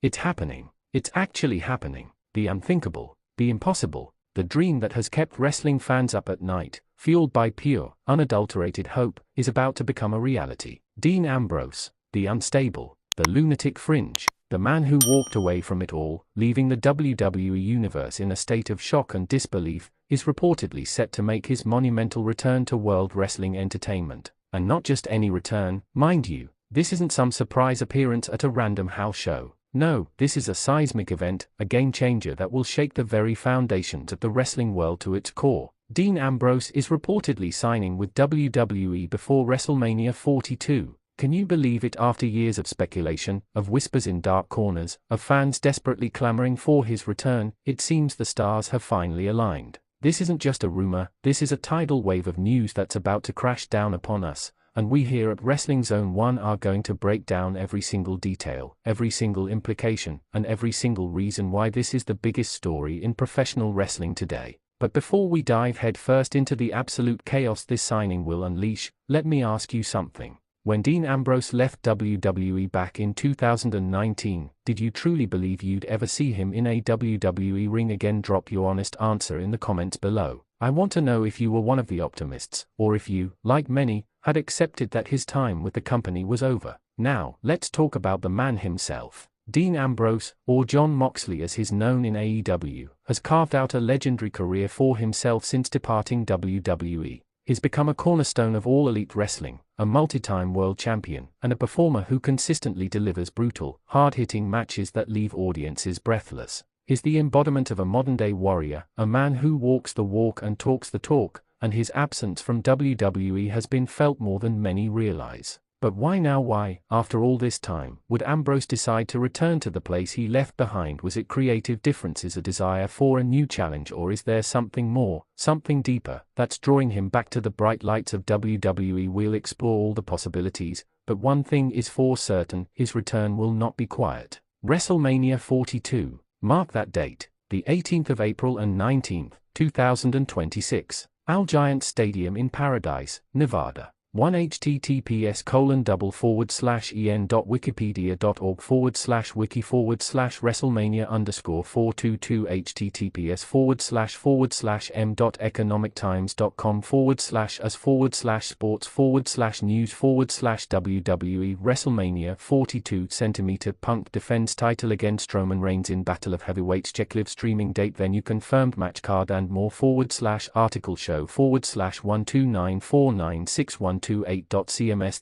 It's happening. It's actually happening. The unthinkable, the impossible, the dream that has kept wrestling fans up at night, fueled by pure, unadulterated hope, is about to become a reality. Dean Ambrose, the unstable, the lunatic fringe, the man who walked away from it all, leaving the WWE Universe in a state of shock and disbelief, is reportedly set to make his monumental return to World Wrestling Entertainment. And not just any return, mind you. This isn't some surprise appearance at a random house show. No, this is a seismic event, a game-changer that will shake the very foundations of the wrestling world to its core. Dean Ambrose is reportedly signing with WWE before WrestleMania 42. Can you believe it? After years of speculation, of whispers in dark corners, of fans desperately clamoring for his return, it seems the stars have finally aligned. This isn't just a rumor, this is a tidal wave of news that's about to crash down upon us. And we here at Wrestling Zone 1 are going to break down every single detail, every single implication, and every single reason why this is the biggest story in professional wrestling today. But before we dive headfirst into the absolute chaos this signing will unleash, let me ask you something. When Dean Ambrose left WWE back in 2019, did you truly believe you'd ever see him in a WWE ring again? Drop your honest answer in the comments below. I want to know if you were one of the optimists, or if you, like many, had accepted that his time with the company was over. Now, let's talk about the man himself. Dean Ambrose, or Jon Moxley as he's known in AEW, has carved out a legendary career for himself since departing WWE. He's become a cornerstone of all elite wrestling, a multi-time world champion, and a performer who consistently delivers brutal, hard-hitting matches that leave audiences breathless. He's the embodiment of a modern-day warrior, a man who walks the walk and talks the talk, and his absence from WWE has been felt more than many realize. But why now? Why, after all this time, would Ambrose decide to return to the place he left behind? Was it creative differences, a desire for a new challenge, or is there something more, something deeper, that's drawing him back to the bright lights of WWE? We'll explore all the possibilities, but one thing is for certain, his return will not be quiet. WrestleMania 42. Mark that date, the 18th of April and 19th, 2026. Allegiant Stadium in Paradise, Nevada. 1 https://en.wikipedia.org/wiki/WrestleMania_422 https://m.economictimes.com/us/sports/news/WWE WrestleMania 42 cm Punk defends title against Roman Reigns in Battle of Heavyweights. Checklive streaming date, venue confirmed, match card and more /article show /129496128.cms.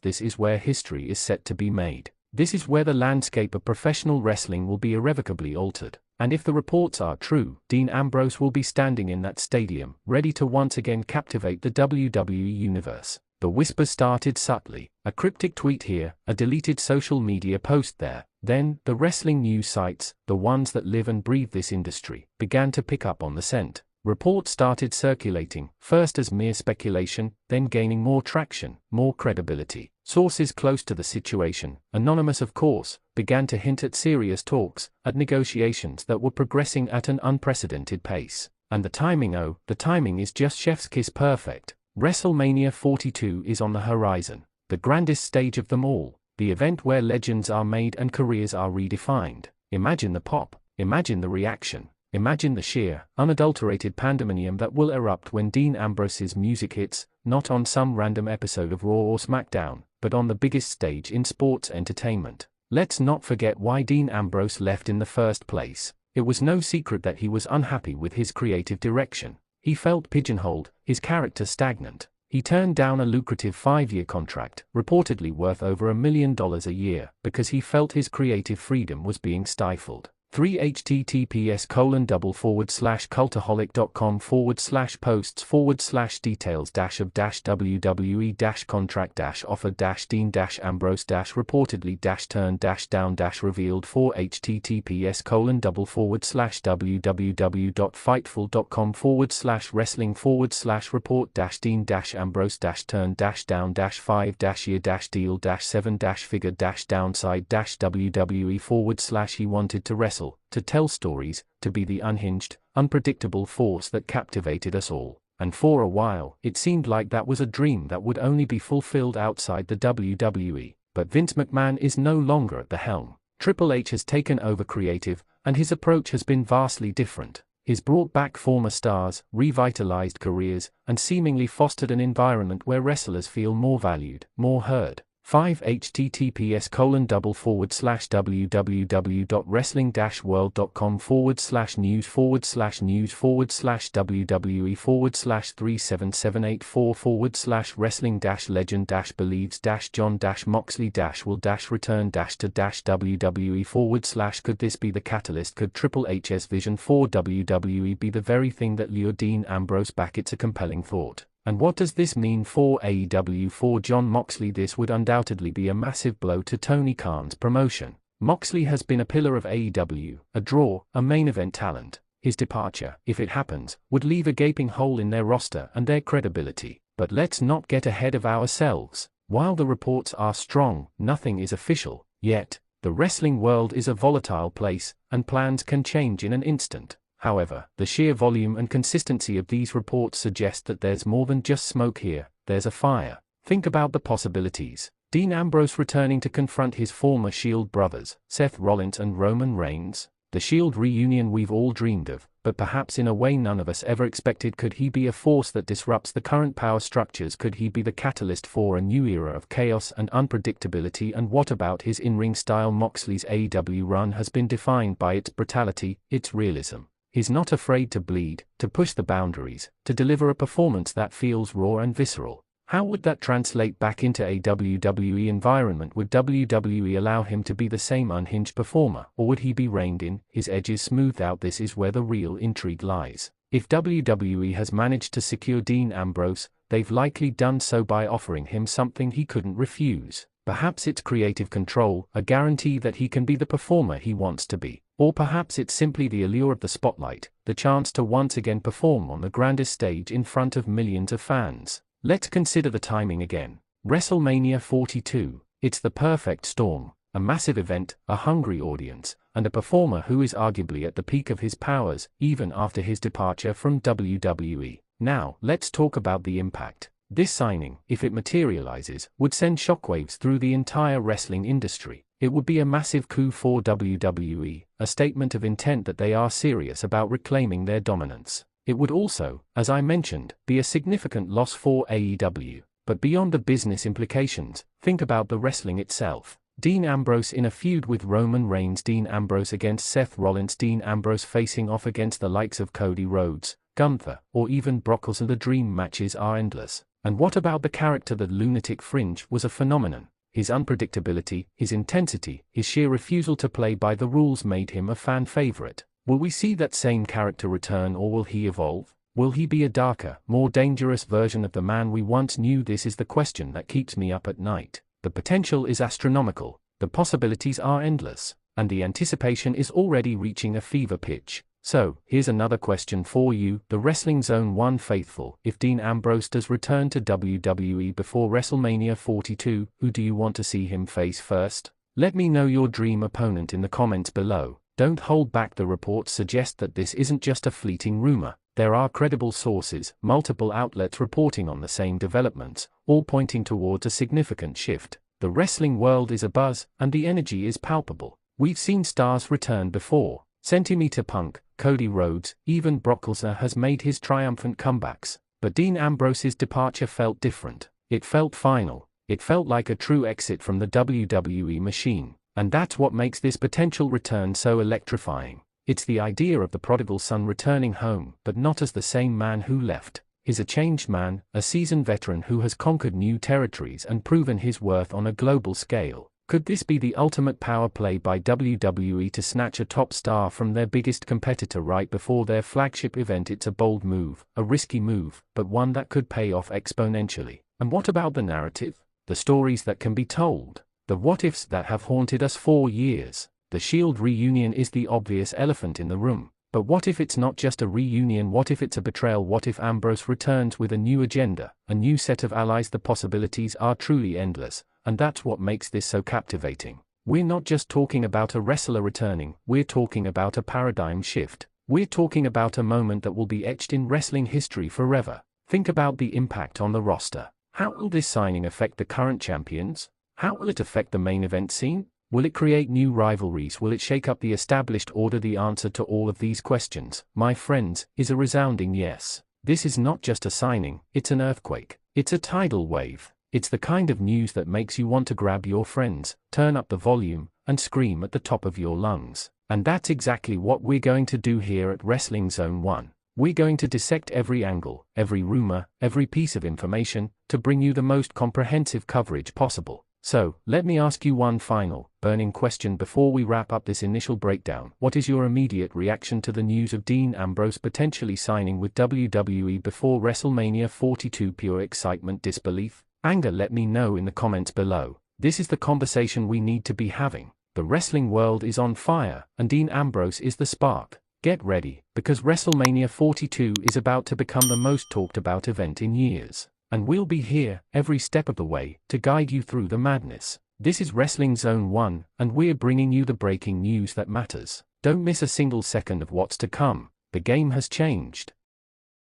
This is where history is set to be made. This is where the landscape of professional wrestling will be irrevocably altered. And if the reports are true, Dean Ambrose will be standing in that stadium, ready to once again captivate the WWE Universe. The whispers started subtly, a cryptic tweet here, a deleted social media post there. Then, the wrestling news sites, the ones that live and breathe this industry, began to pick up on the scent. Reports started circulating, first as mere speculation, then gaining more traction, more credibility. Sources close to the situation, anonymous of course, began to hint at serious talks, at negotiations that were progressing at an unprecedented pace. And the timing, oh, the timing is just chef's kiss perfect. WrestleMania 42 is on the horizon, the grandest stage of them all, the event where legends are made and careers are redefined. Imagine the pop, imagine the reaction. Imagine the sheer, unadulterated pandemonium that will erupt when Dean Ambrose's music hits, not on some random episode of Raw or SmackDown, but on the biggest stage in sports entertainment. Let's not forget why Dean Ambrose left in the first place. It was no secret that he was unhappy with his creative direction. He felt pigeonholed, his character stagnant. He turned down a lucrative 5-year contract, reportedly worth over $1 million a year, because he felt his creative freedom was being stifled. 3 https://cultaholic.com/posts/details-of-WWE-offer-dean-ambrose-reportedly-turned-down-revealed 4 https://wrestling/4/report-dean-ambrose-turned-down-5-year-deal-7-figure-down-side-WWE he wanted to wrestle, to tell stories, to be the unhinged, unpredictable force that captivated us all. And for a while, it seemed like that was a dream that would only be fulfilled outside the WWE. But Vince McMahon is no longer at the helm. Triple H has taken over creative, and his approach has been vastly different. He's brought back former stars, revitalized careers, and seemingly fostered an environment where wrestlers feel more valued, more heard. 5 https://www.wrestling-world.com/news/Jon-Moxley-will-return-to WWE. Could this be the catalyst? Could Triple H's vision for WWE be the very thing that lured Dean Ambrose back? It's a compelling thought. And what does this mean for AEW for Jon Moxley? This would undoubtedly be a massive blow to Tony Khan's promotion. Moxley has been a pillar of AEW, a draw, a main event talent. His departure, if it happens, would leave a gaping hole in their roster and their credibility. But let's not get ahead of ourselves. While the reports are strong, nothing is official yet. The wrestling world is a volatile place, and plans can change in an instant. However, the sheer volume and consistency of these reports suggest that there's more than just smoke here, there's a fire. Think about the possibilities. Dean Ambrose returning to confront his former Shield brothers, Seth Rollins and Roman Reigns. The Shield reunion we've all dreamed of, but perhaps in a way none of us ever expected. Could he be a force that disrupts the current power structures? Could he be the catalyst for a new era of chaos and unpredictability? And what about his in-ring style? Moxley's AEW run has been defined by its brutality, its realism. He's not afraid to bleed, to push the boundaries, to deliver a performance that feels raw and visceral. How would that translate back into a WWE environment? Would WWE allow him to be the same unhinged performer, or would he be reined in, his edges smoothed out? This is where the real intrigue lies. If WWE has managed to secure Dean Ambrose, they've likely done so by offering him something he couldn't refuse. Perhaps it's creative control, a guarantee that he can be the performer he wants to be. Or perhaps it's simply the allure of the spotlight, the chance to once again perform on the grandest stage in front of millions of fans. Let's consider the timing again. WrestleMania 42. It's the perfect storm. A massive event, a hungry audience, and a performer who is arguably at the peak of his powers, even after his departure from WWE. Now, let's talk about the impact. This signing, if it materializes, would send shockwaves through the entire wrestling industry. It would be a massive coup for WWE, a statement of intent that they are serious about reclaiming their dominance. It would also, as I mentioned, be a significant loss for AEW. But beyond the business implications, think about the wrestling itself. Dean Ambrose in a feud with Roman Reigns, Dean Ambrose against Seth Rollins, Dean Ambrose facing off against the likes of Cody Rhodes, Gunther, or even Brock Lesnar. The dream matches are endless. And what about the character? The Lunatic Fringe was a phenomenon. His unpredictability, his intensity, his sheer refusal to play by the rules made him a fan favorite. Will we see that same character return, or will he evolve? Will he be a darker, more dangerous version of the man we once knew? This is the question that keeps me up at night. The potential is astronomical, the possibilities are endless, and the anticipation is already reaching a fever pitch. So, here's another question for you, the Wrestling Zone 1 faithful. If Dean Ambrose does return to WWE before WrestleMania 42, who do you want to see him face first? Let me know your dream opponent in the comments below. Don't hold back. The reports suggest that this isn't just a fleeting rumor. There are credible sources, multiple outlets reporting on the same developments, all pointing towards a significant shift. The wrestling world is abuzz, and the energy is palpable. We've seen stars return before. Centimeter Punk, Cody Rhodes, even Brock Lesnar has made his triumphant comebacks. But Dean Ambrose's departure felt different. It felt final. It felt like a true exit from the WWE machine. And that's what makes this potential return so electrifying. It's the idea of the prodigal son returning home, but not as the same man who left. He's a changed man, a seasoned veteran who has conquered new territories and proven his worth on a global scale. Could this be the ultimate power play by WWE to snatch a top star from their biggest competitor right before their flagship event? It's a bold move, a risky move, but one that could pay off exponentially. And what about the narrative? The stories that can be told? The what-ifs that have haunted us for years? The Shield reunion is the obvious elephant in the room. But what if it's not just a reunion? What if it's a betrayal? What if Ambrose returns with a new agenda, a new set of allies? The possibilities are truly endless. And that's what makes this so captivating. We're not just talking about a wrestler returning, we're talking about a paradigm shift. We're talking about a moment that will be etched in wrestling history forever. Think about the impact on the roster. How will this signing affect the current champions? How will it affect the main event scene? Will it create new rivalries? Will it shake up the established order? The answer to all of these questions, my friends, is a resounding yes. This is not just a signing, it's an earthquake. It's a tidal wave. It's the kind of news that makes you want to grab your friends, turn up the volume, and scream at the top of your lungs. And that's exactly what we're going to do here at Wrestling Zone 1. We're going to dissect every angle, every rumor, every piece of information, to bring you the most comprehensive coverage possible. So, let me ask you one final, burning question before we wrap up this initial breakdown. What is your immediate reaction to the news of Dean Ambrose potentially signing with WWE before WrestleMania 42? Pure excitement, disbelief, anger? Let me know in the comments below. This is the conversation we need to be having. The wrestling world is on fire, and Dean Ambrose is the spark. Get ready, because WrestleMania 42 is about to become the most talked about event in years. And we'll be here, every step of the way, to guide you through the madness. This is Wrestling Zone 1, and we're bringing you the breaking news that matters. Don't miss a single second of what's to come. The game has changed.